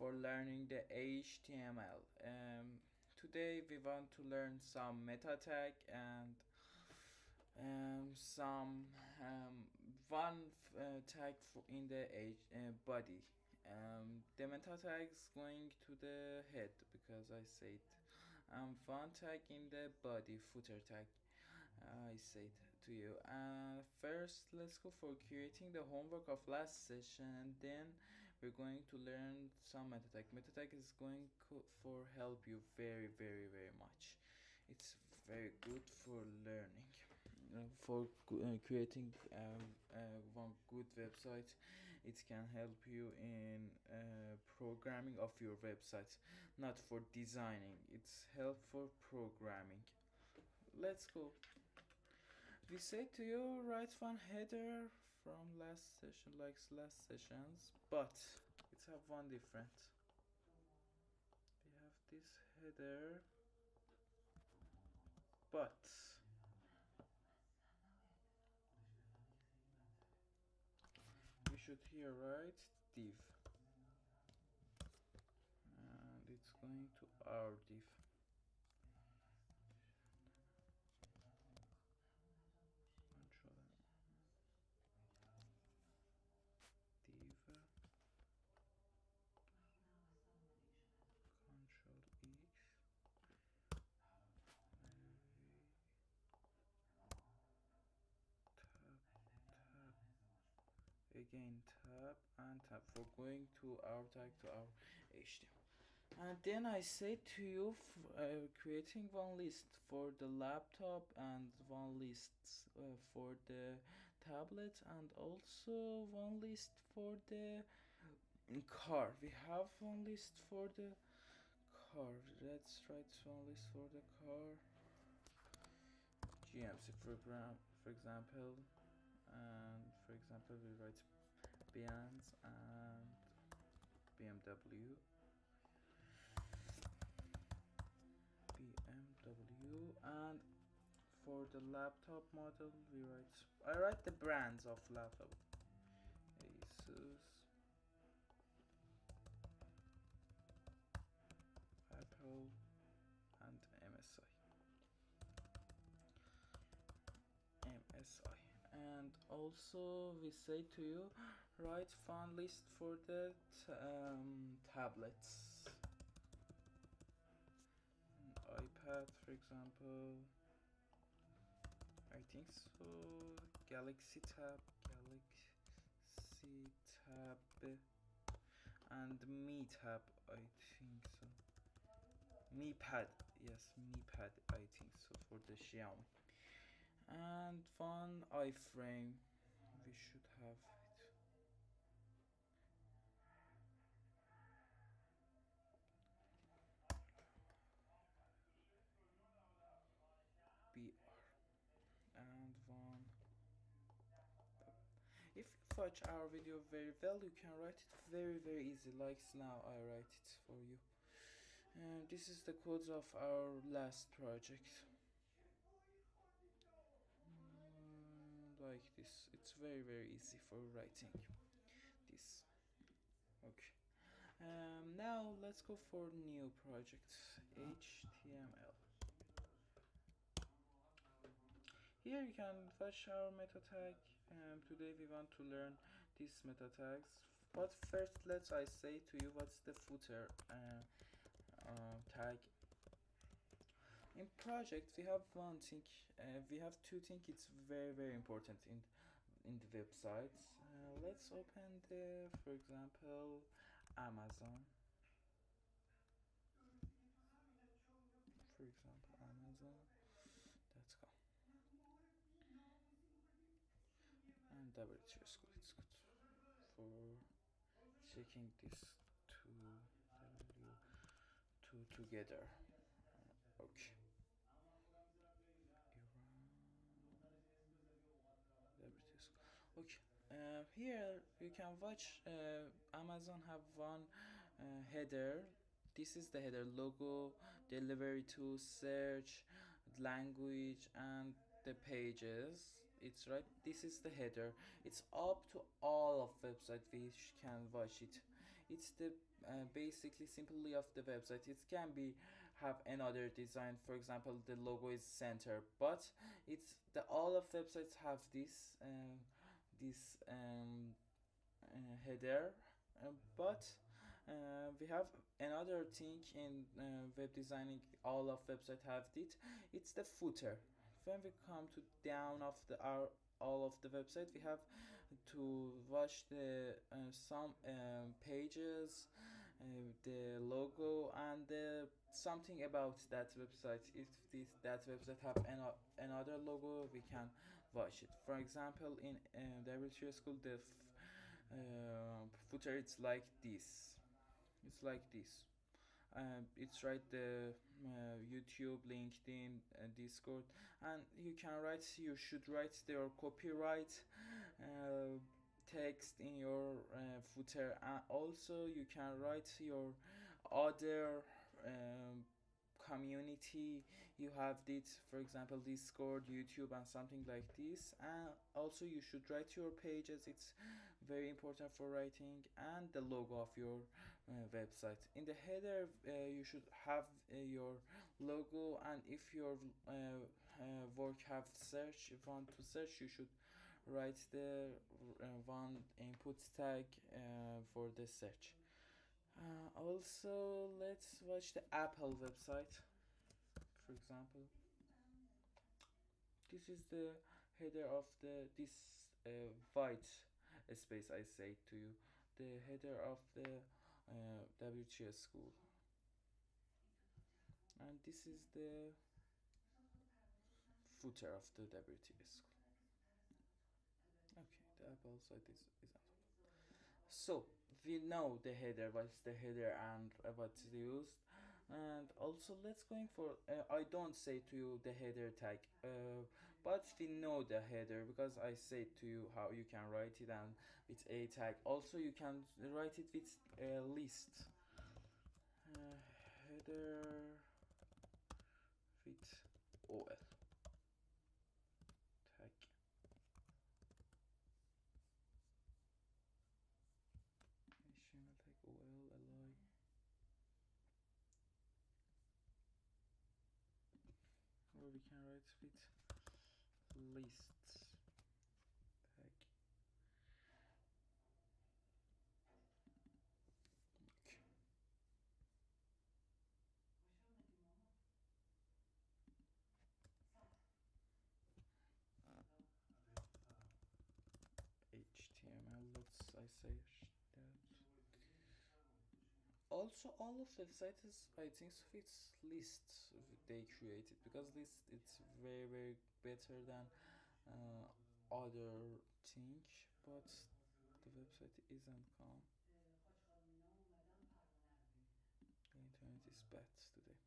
for learning the HTML. Today we want to learn some meta tag and some one tag in the body. The meta tag is going to the head because I said one tag in the body, footer tag. I said to you. First, let's go for creating the homework of last session, and then we're going to learn some meta tag. Meta tag is going for help you very much. It's very good for learning, for creating one good website. It can help you in programming of your website, not for designing. It's help for programming. Let's go. We say to you write one header from last session, like last sessions, but it's have one different. We have this header, but we should here write div, and it's going to our div. Control div, Control X, tab, again tab and tab for going to our tag to our HTML. And then I say to you creating one list for the laptop and one list for the tablet, and also one list for the car. We have one list for the car. Let's write one list for the car. GMC for example, and for example we write Benz and BMW. And for the laptop model I write the brands of laptop: Asus, Apple, and MSI. And also we say to you write font list for the tablets: iPad, for example, I think so, Galaxy Tab, and Mi Tab, I think so, Mi Pad, yes, Mi Pad, I think so, for the Xiaomi. And one iframe, we should have it. BR and one. If you watch our video very well, you can write it very easy, like now I write it for you. And this is the codes of our last project. Like this, it's very easy for writing this. Okay. Now let's go for new project, HTML. Here you can watch our meta tag. Today we want to learn these meta tags. But first I say to you what's the footer tag. In project we have one thing, we have two things. It's very important in the website. Let's open the, for example, Amazon. For example, Amazon.com. And double check school. It's good for checking these two together. Okay. Okay. Here you can watch Amazon have one header. This is the header: logo, delivery to, search, language, and the pages. It's right. This is the header. It's up to all of website which can watch it. it's the basically simply of the website. It can be have another design. For example, the logo is center, but it's the all of websites have this header, but we have another thing in web designing. All of website have it. It's the footer. When we come to down of the our all of the website, we have to watch the some pages, the logo, and something about that website. If this that website have another logo, we can watch it. For example, in WTO school, the footer it's like this. It's like this. It's right the YouTube, LinkedIn, Discord, and you can write. You should write your copyright uh, text in your footer, and also you can write your other community. You have it, for example, Discord, YouTube, and something like this. And also you should write your pages. It's very important for writing, and the logo of your website. In the header, you should have your logo, and if your work have search, if you want to search, you should write the one input tag for the search. Also, let's watch the Apple website. For example, this is the header of the this white space I say to you, the header of the WTS school, and this is the footer of the WTS school. Okay, the Apple site is so we know the header, what's the header, and what's used. And also let's going for I don't say to you the header tag, but we know the header because I say to you how you can write it, and with a tag. Also you can write it with a list, header with ol tag. HTML tag ol li, or we can write with list tag. Okay. HTML, let's I say that. Also, all of websites I think so it's lists they created, because list it's very better than other thing, but the website isn't calm. The internet is bad today.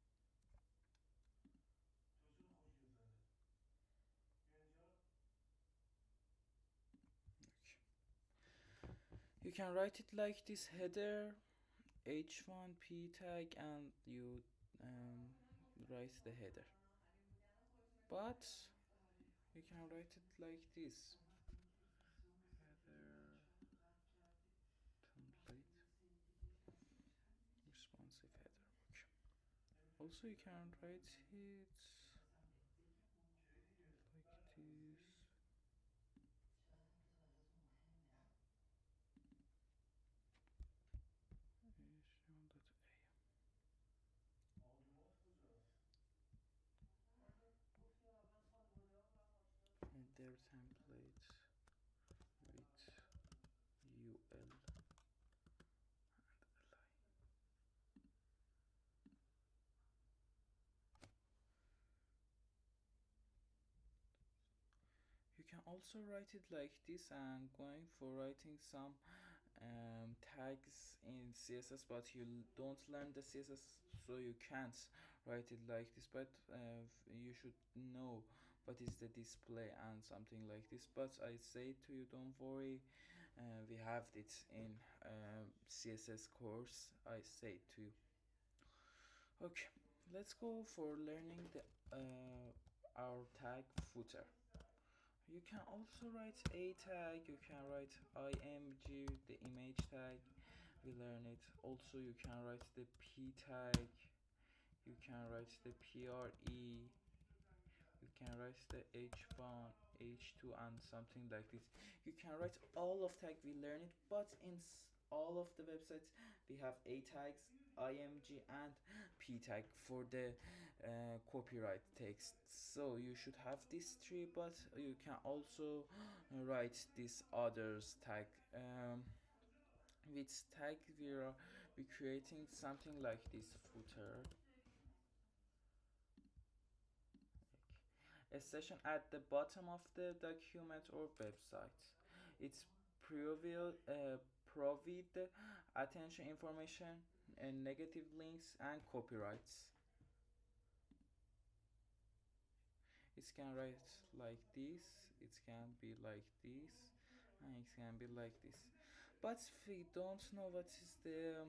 Okay. You can write it like this: header h1p tag, and you write the header, but you can write it like this: header template responsive header. Okay. Also you can write it like this. Header template with ul. You can also write it like this, and going for writing some tags in CSS, but you don't learn the CSS, so you can't write it like this. But you should know what is the display and something like this. But I say to you, don't worry, we have it in CSS course. I say to you. Okay, let's go for learning the our tag footer. You can also write a tag, you can write img, the image tag, we learn it. Also you can write the p tag, you can write the pre, you can write the h1, h2 and something like this. You can write all of tag, we learn it, but in all of the websites we have a tags, img and p tag for the copyright text. So you should have these three, but you can also write this others tag. With tag we creating something like this footer, a session at the bottom of the document or website. It's provide attention information and negative links and copyrights. It can write like this, it can be like this, and it can be like this. But if we don't know what is the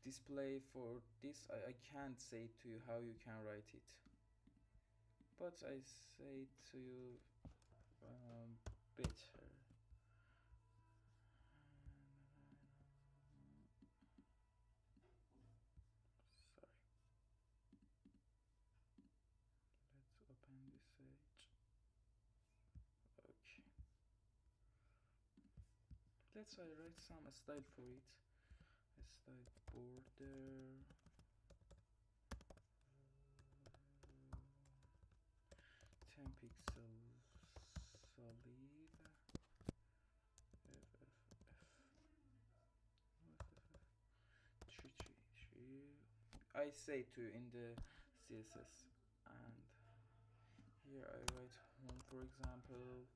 display for this, I can't say to you how you can write it, but I say to you better. Sorry, let's open this page. Okay, let's write some style for it. A style border, 10 pixels solid, I say to in the css, and here I write home for example.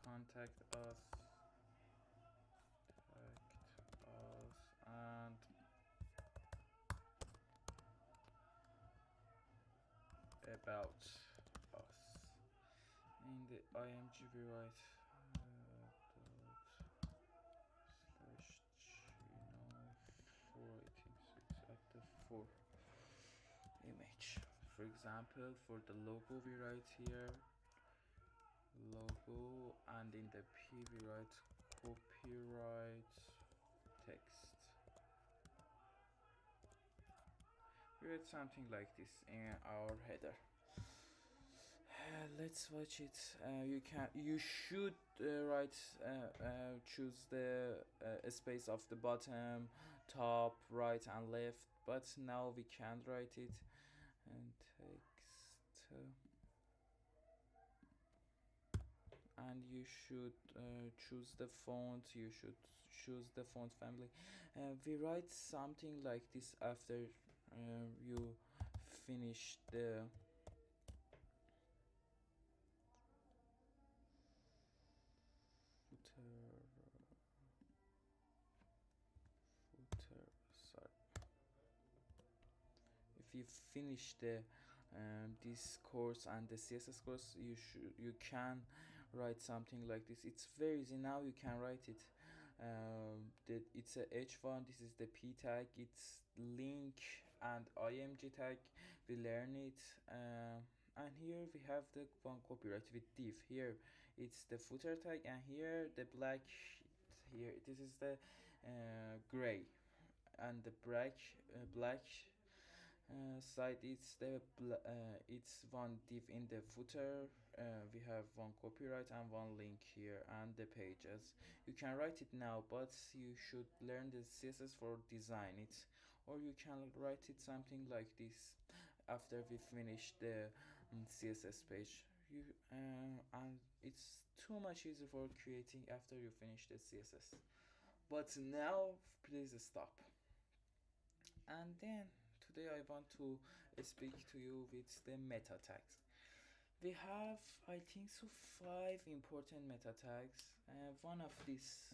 Contact us, and about us. In the img we write dot slash chino 486 at the 4 image. For example, for the logo we write here logo, and in the p we write copyright text. We write something like this in our header. Let's watch it. You should write choose the space of the bottom, top, right and left, but now we can't write it. And text, and you should choose the font, you should choose the font family. We write something like this after you finish the footer, sorry. If you finish the this course and the css course, you can write something like this. It's very easy. Now you can write it. It's a h1, this is the p tag, it's link and img tag, we learn it. And here we have the one copyright with div. Here it's the footer tag, and here the black, here this is the gray, and the black side it's it's one div in the footer. We have one copyright and one link here, and the pages. You can write it now, but you should learn the css for design it, or you can write it something like this after we finish the css page. And it's too much easier for creating after you finish the css. But now please stop. And then today I want to speak to you with the meta tags. We have, I think so, 5 important meta tags. One of these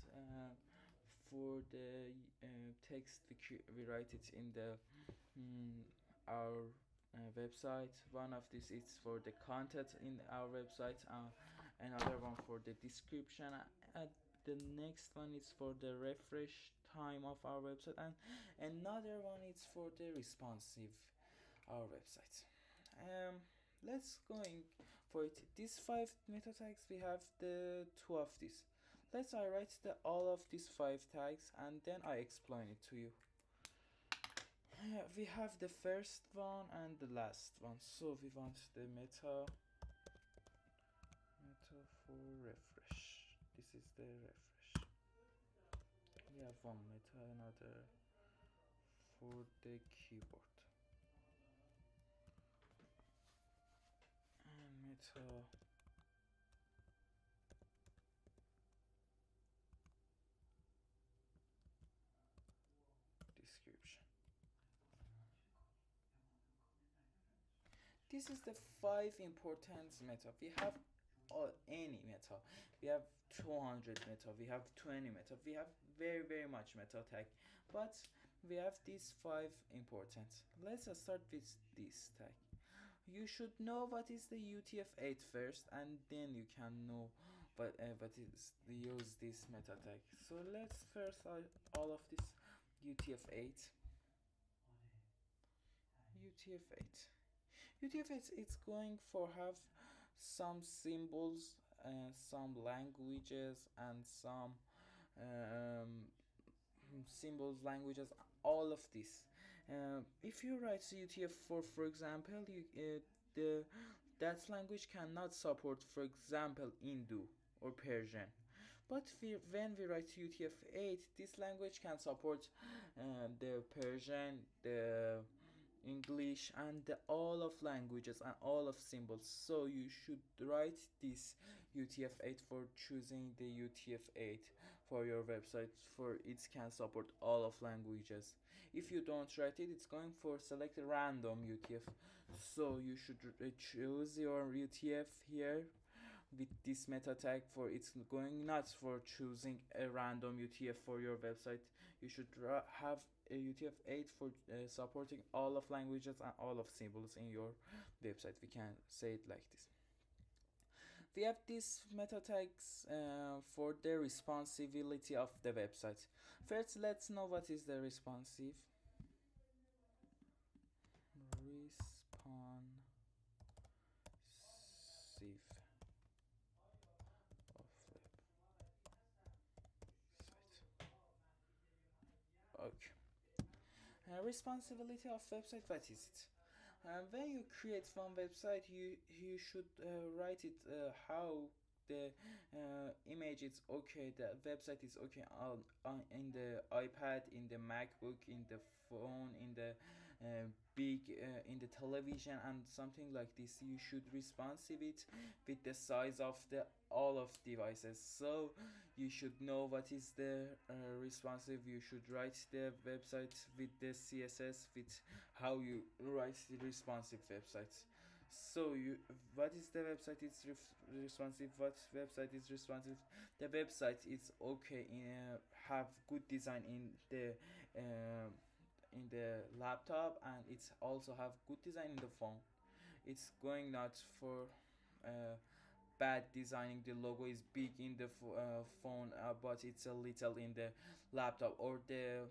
for the text we write it in the our website. One of these is for the content in our website. Another one for the description. The next one is for the refresh time of our website, and another one is for the responsive our website. um let's going for it. These five meta tags, we have the two of these. Let's I write the all of these five tags and then I explain it to you. We have the first one and the last one. So we want the meta for refresh. This is the refresh. We have one meta, another for the keyboard, and meta description. This is the five important meta. We have any meta. We have 200 meta. We have 20 meta. We have very much meta tag, but we have these five important. Let's start with this tag. You should know what is the UTF-8 first, and then you can know what is use this meta tag. So let's first all of this UTF-8. UTF-8. UTF-8, it's going for have some symbols, some languages, and some um, symbols, languages, all of this. If you write UTF-4, for example, the that language cannot support, for example, Hindu or Persian. But when we write UTF-8, this language can support the Persian, the English, and all of languages and all of symbols. So you should write this UTF-8 for choosing the UTF-8 for your website, for it can support all of languages. If you don't write it, it's going for select a random UTF. So you should choose your UTF here with this meta tag, for it's going not for choosing a random UTF for your website. You should have a UTF-8 for supporting all of languages and all of symbols in your website. We can say it like this. We have these meta tags for the responsibility of the website. First, let's know what is the responsive. Responsive of website. Okay. Responsibility of website, what is it? When you create one website, you should write it how the image is okay, the website is okay on in the iPad, in the MacBook, in the phone, in the big in the television and something like this. You should responsive it with the size of the all of devices. So you should know what is the responsive. You should write the website with the CSS, with how you write the responsive websites. So you, what is the website is responsive, what website is responsive? The website is okay in have good design in the laptop, and it's also have good design in the phone. It's going not for bad designing. The logo is big in the phone, but it's a little in the laptop, or the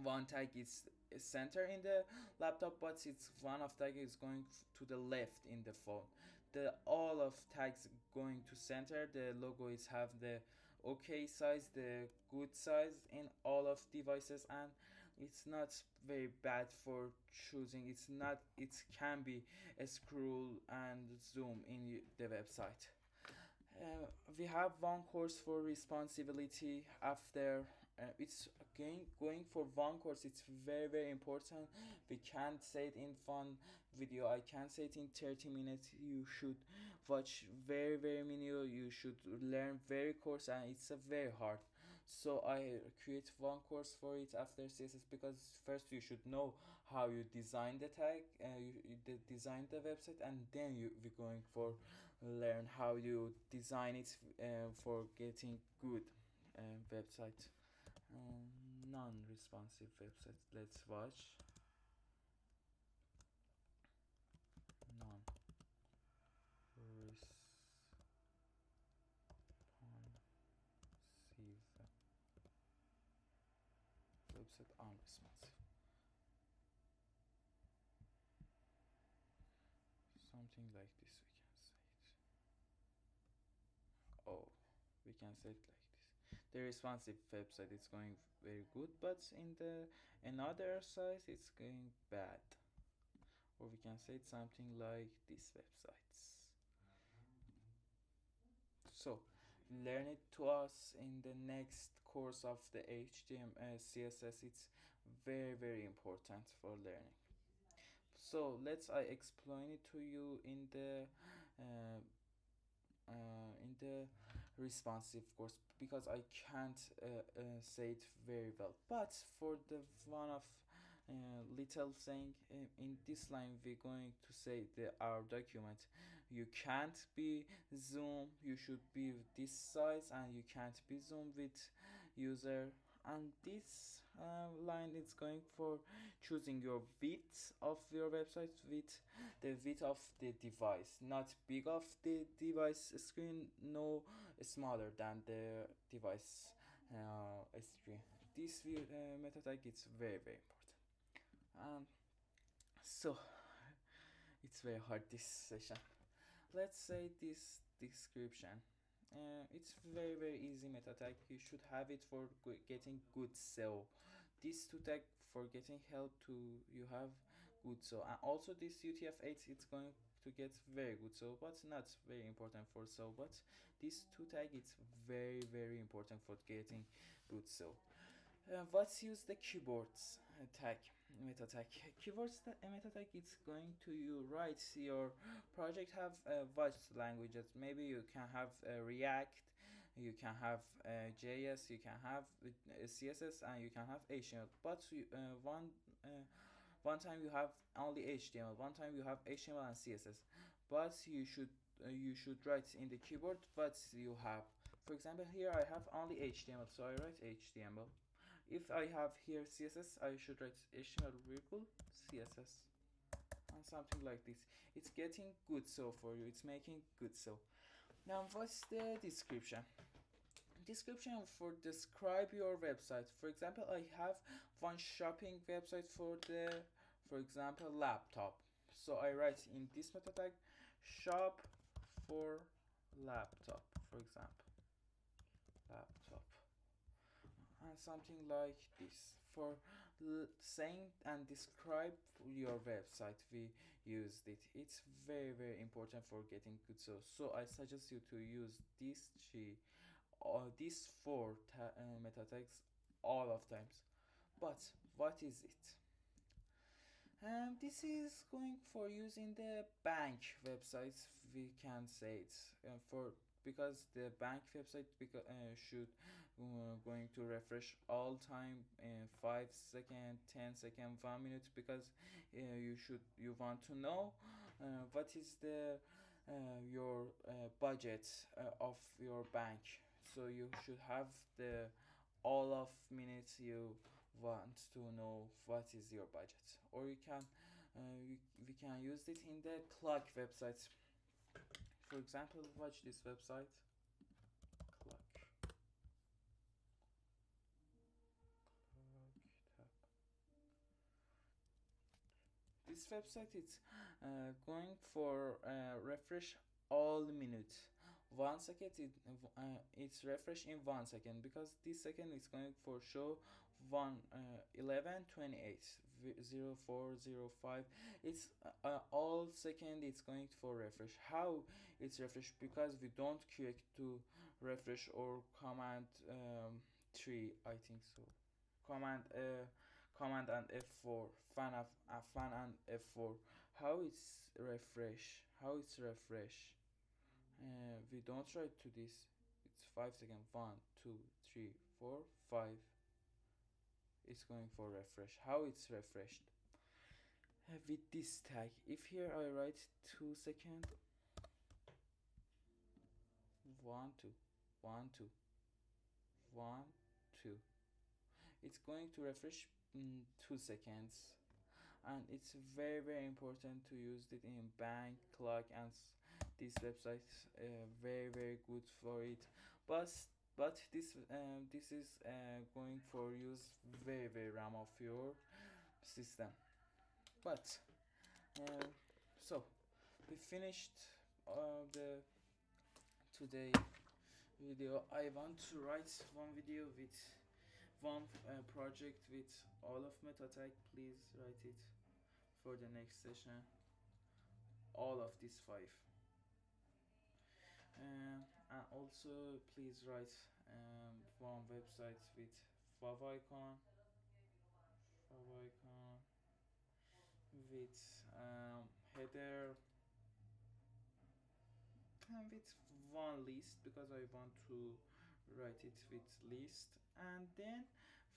one tag is center in the laptop, but it's one of tag is going to the left in the phone. The all of tags going to center. The logo is have the okay size, the good size in all of devices, and it's not very bad for choosing. It's not, it can be a scroll and zoom in the website. We have one course for responsibility. After it's again going for one course, it's very important. We can't say it in one video, I can't say it in 30 minutes. You should watch very minute. You should learn very course, and it's a very hard. So I create one course for it after CSS, because first you should know how you design the tag, you design the website, and then we going for learn how you design it for getting good website. Non-responsive website, let's watch. Non-responsive website unresponsive, something like this we can say it. Oh, we can say it like this: the responsive website is going very good, but in the another site it's going bad. Or we can say it something like these websites. So learn it to us in the next course of the HTML CSS. It's very important for learning. So let's I explain it to you uh, in the responsive course, because I can't say it very well. But for the one of little thing in this line, we're going to say our document. You can't be zoom. You should be this size, and you can't be zoom with user. And this line is going for choosing your width of your website with the width of the device, not big of the device screen, no smaller than the device screen. This meta tag is very important. So it's very hard this session. Let's say this description. It's very easy meta tag. You should have it for getting good SEO. This two tag for getting help to you have good SEO, and also this UTF-8 it's going to get very good SEO, but not very important for SEO. But this two tag it's very important for getting good SEO. Let's use the keywords tag meta tag. Keywords meta tag it's going to you write your project have what languages. Maybe you can have React, you can have JS, you can have CSS, and you can have HTML. But one time you have only HTML, one time you have HTML and CSS. But you should write in the keyboard what you have. For example, here I have only HTML, so I write HTML. If I have here CSS, I should write HTML virgule CSS, and something like this. It's getting good SEO for you. It's making good SEO. Now, what's the description? Description for describe your website. For example, I have one shopping website for example, laptop. So I write in this meta tag shop for laptop, for example, laptop, and something like this. For saying and describe your website, we used it. It's very important for getting good SEO. So I suggest you to use these three or these four meta tags all of times. But what is it? This is going for using the bank websites. We can say it for because the bank website should going to refresh all time in 5 seconds, 10 seconds, 1 minute, because you want to know what is the your budget of your bank. So you should have the all of minutes you want to know what is your budget. Or you can we can use it in the clock websites. For example, watch this website clock tab. This website is going for refresh all minutes. 1 second it's refresh in 1 second, because this second is going for show 11:28 04:05. It's all second it's going for refresh. How it's refresh? Because we don't click to refresh or command 3, I think so. Command command and F4, fan and F4. How it's refresh? How it's refresh? We don't try to this. It's 5 seconds. 1 2 3 4 5. It's going for refresh. How it's refreshed? With this tag. If here I write 2 seconds, 1 2 1 2 1 2, it's going to refresh in 2 seconds. And it's very important to use it in bank, clock, and this website very good for it. But but this is going for use very RAM of your system. But uh, so we finished the today video. I want to write one video with one project with all of MetaTag. Please write it for the next session, all of these five. And also please write one website with favicon with header and with one list, because I want to write it with list. And then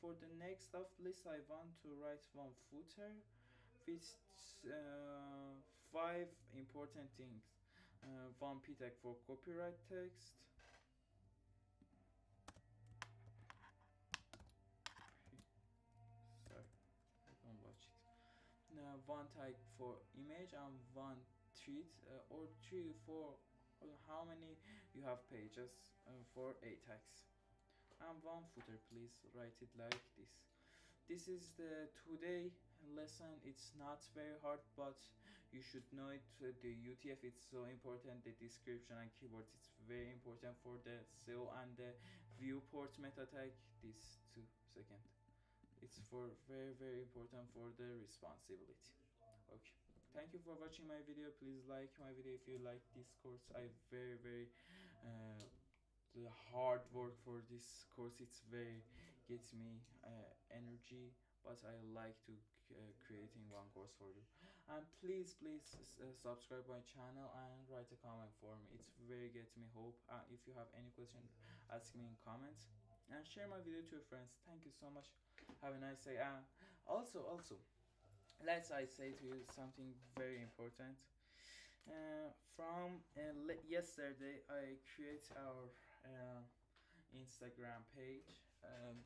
for the next of list I want to write one footer with five important things. One p tag for copyright text, sorry, I don't watch it. One tag for image and one tweet, or 3 4, how many you have pages, for a tags. And one footer, please write it like this. This is the today lesson. It's not very hard, but you should know it. The UTF, it's so important. The description and keywords, it's very important for the SEO and the viewport meta tag. This 2 second, it's for very important for the responsibility. Okay, thank you for watching my video. Please like my video if you like this course. I very uh, the hard work for this course. It's very gets me energy, but I like to creating one course for you. And please subscribe my channel and write a comment for me. It's very gets me hope. If you have any question, ask me in comments and share my video to your friends. Thank you so much. Have a nice day. Also, let's I say to you something very important. From yesterday, I create our Instagram page.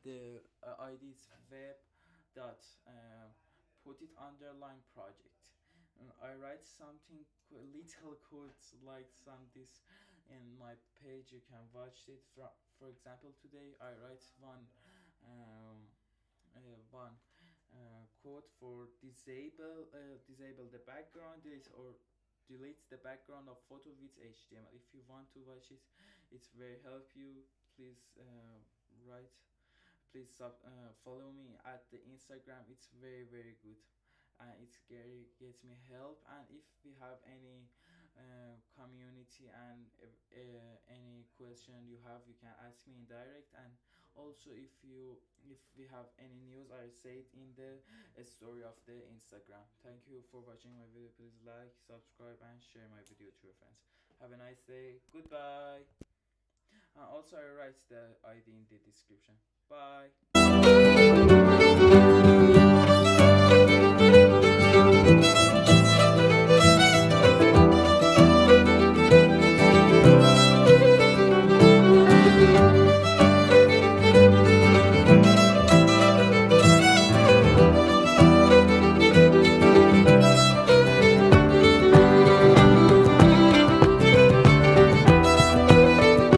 The ID is web dot put it underline project. I write something little codes like some this in my page. You can watch it. For example, today I write one code for disable the background this or deletes the background of photo with HTML. If you want to watch it, it's very help you. Please write. Please follow me at the Instagram. It's very good. It's gets me help. And if we have any community and any question you have, you can ask me in direct. And also if we have any news, I say it in the story of the Instagram. Thank you for watching my video. Please like, subscribe and share my video to your friends. Have a nice day. Goodbye. Also I write the ID in the description. Bye.